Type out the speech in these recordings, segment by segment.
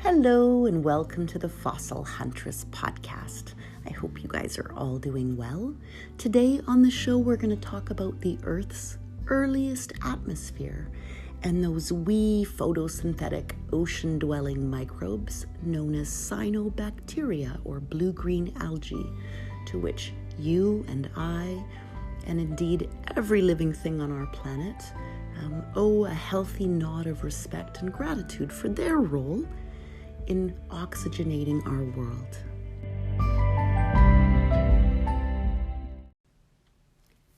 Hello and welcome to the Fossil Huntress podcast. I hope you guys are all doing well. Today on the show we're going to talk about the Earth's earliest atmosphere and those wee photosynthetic ocean-dwelling microbes known as cyanobacteria or blue-green algae, to which you and I, and indeed every living thing on our planet, owe a healthy nod of respect and gratitude for their role in oxygenating our world.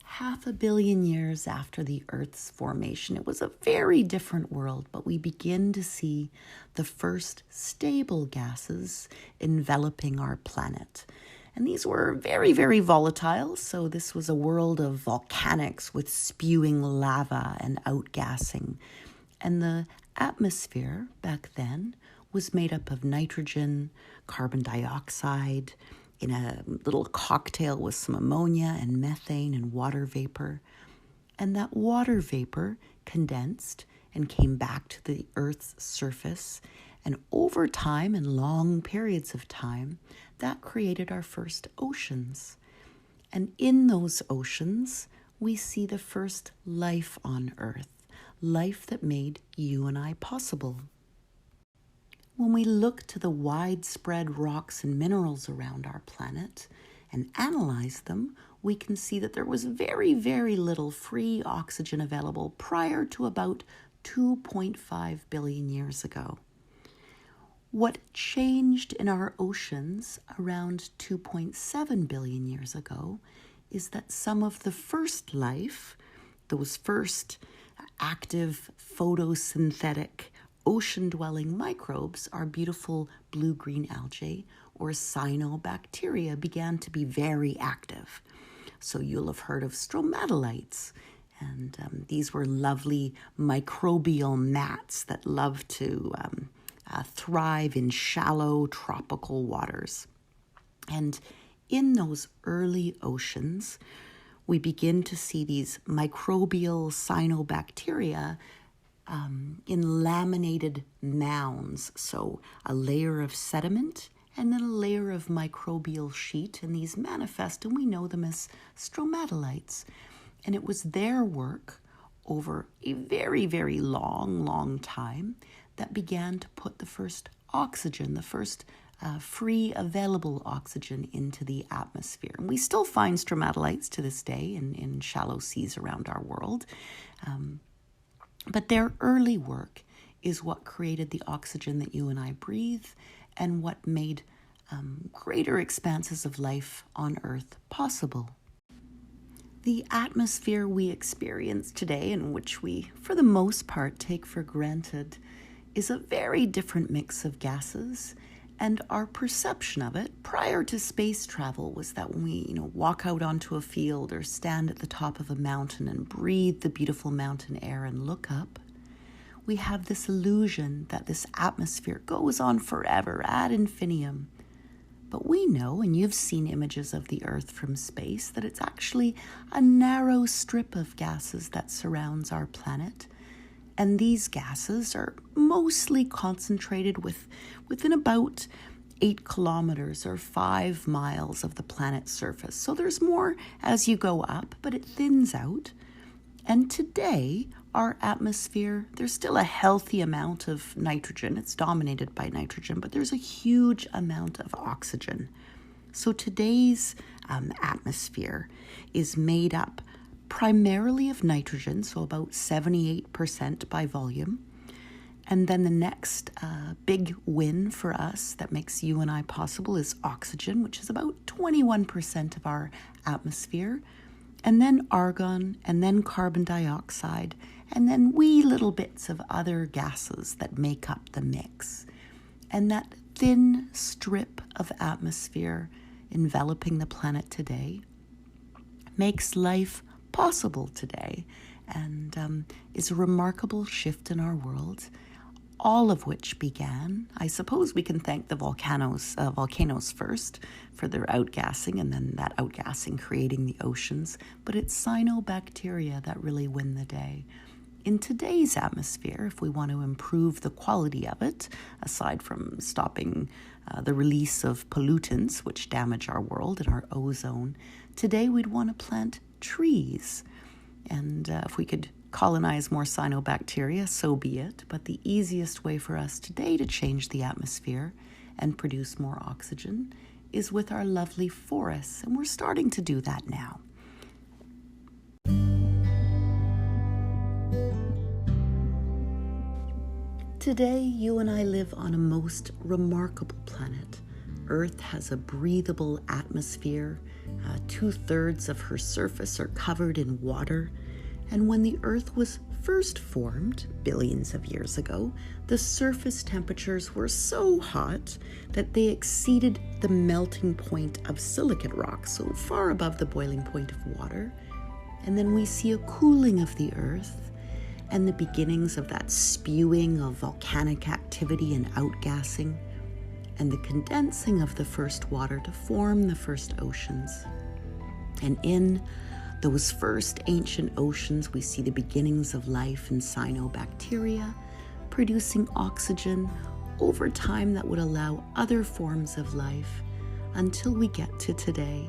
Half a billion years after the Earth's formation, it was a very different world, but we begin to see the first stable gases enveloping our planet. And these were very, very volatile, so this was a world of volcanics with spewing lava and outgassing. And the atmosphere back then was made up of nitrogen, carbon dioxide, in a little cocktail with some ammonia and methane and water vapor. And that water vapor condensed and came back to the Earth's surface. And over time, and long periods of time, that created our first oceans. And in those oceans, we see the first life on Earth, life that made you and I possible. When we look to the widespread rocks and minerals around our planet and analyze them, we can see that there was very, very little free oxygen available prior to about 2.5 billion years ago. What changed in our oceans around 2.7 billion years ago is that some of the first life, those first active photosynthetic ocean-dwelling microbes, our beautiful blue-green algae or cyanobacteria, began to be very active. So you'll have heard of stromatolites, and these were lovely microbial mats that love to thrive in shallow tropical waters. And in those early oceans, we begin to see these microbial cyanobacteria in laminated mounds, so a layer of sediment and then a layer of microbial sheet, and these manifest, and we know them as stromatolites. And it was their work over a very, very long time that began to put the first oxygen, the first free available oxygen into the atmosphere. And we still find stromatolites to this day in shallow seas around our world. But their early work is what created the oxygen that you and I breathe and what made greater expanses of life on Earth possible. The atmosphere we experience today, and which we, for the most part, take for granted, is a very different mix of gases. And our perception of it prior to space travel was that when we, walk out onto a field or stand at the top of a mountain and breathe the beautiful mountain air and look up, we have this illusion that this atmosphere goes on forever ad infinitum. But we know, and you've seen images of the Earth from space, that it's actually a narrow strip of gases that surrounds our planet. And these gases are mostly concentrated within about 8 kilometers or 5 miles of the planet's surface. So there's more as you go up, but it thins out. And today, our atmosphere, there's still a healthy amount of nitrogen. It's dominated by nitrogen, but there's a huge amount of oxygen. So today's atmosphere is made up primarily of nitrogen, so about 78% by volume. And then the next big win for us that makes you and I possible is oxygen, which is about 21% of our atmosphere. And then argon, and then carbon dioxide, and then wee little bits of other gases that make up the mix. And that thin strip of atmosphere enveloping the planet today makes life possible today, and is a remarkable shift in our world, all of which began, I suppose we can thank the volcanoes first for their outgassing, and then that outgassing creating the oceans, but it's cyanobacteria that really win the day. in today's atmosphere, if we want to improve the quality of it, aside from stopping the release of pollutants which damage our world and our ozone, today we'd want to plant trees. And if we could colonize more cyanobacteria, so be it. But the easiest way for us today to change the atmosphere and produce more oxygen is with our lovely forests. And we're starting to do that now. Today, you and I live on a most remarkable planet. Earth has a breathable atmosphere. 2/3 of her surface are covered in water. And when the Earth was first formed, billions of years ago, the surface temperatures were so hot that they exceeded the melting point of silicate rock, so far above the boiling point of water. And then we see a cooling of the Earth and the beginnings of that spewing of volcanic activity and outgassing, and the condensing of the first water to form the first oceans. And in those first ancient oceans, we see the beginnings of life in cyanobacteria, producing oxygen over time that would allow other forms of life until we get to today,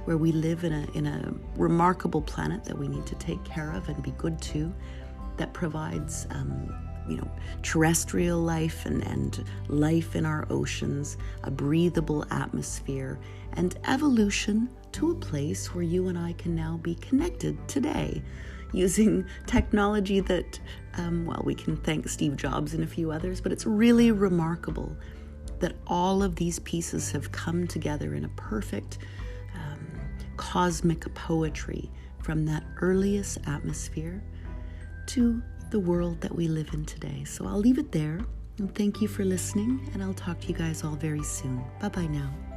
where we live in a remarkable planet that we need to take care of and be good to, that provides terrestrial life and life in our oceans, a breathable atmosphere, and evolution to a place where you and I can now be connected today using technology that, we can thank Steve Jobs and a few others, but it's really remarkable that all of these pieces have come together in a perfect cosmic poetry from that earliest atmosphere to the world that we live in today. So I'll leave it there, and thank you for listening, and I'll talk to you guys all very soon. Bye-bye now.